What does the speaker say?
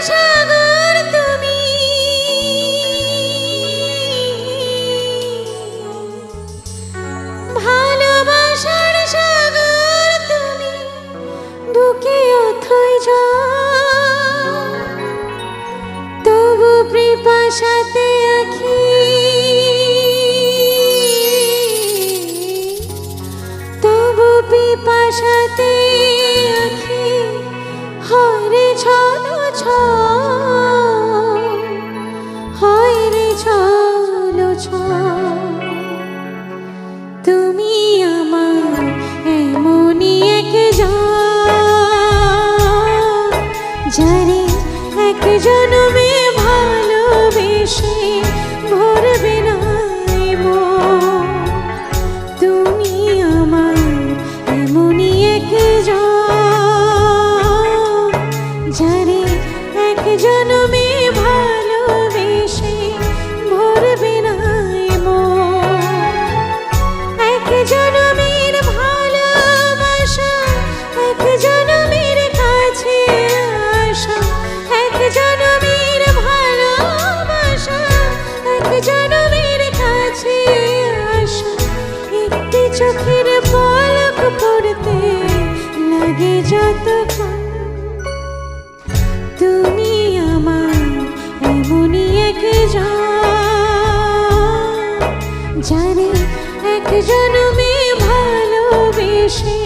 সাগর তুমি, ভালোবাসার সাগর তুমি, বুকে অথই যাও, তবু পিপাসাতে আখি, তবু পিপাসাতে আখি হয় রে ছলো ছল, হয় রে ছলো ছল। তুমি আমার এমনই এক যারে এক জন্মে ভালোবেসে ভরবে না মন। তুমি আমার এমনই এক যারে এক জন্মে ভালোবেসে ভরবে না মন। এক জনমের ভালোবাসা, এক জনমের কাছে আসা, এক জনমের ভালোবাসা, এক জনমের কাছে আসা, একটি চোখের পলক পড়তে লাগে যতক্ষণ। তুমি আমার এমনই এক জানে এক জন্মে ভালোবেসে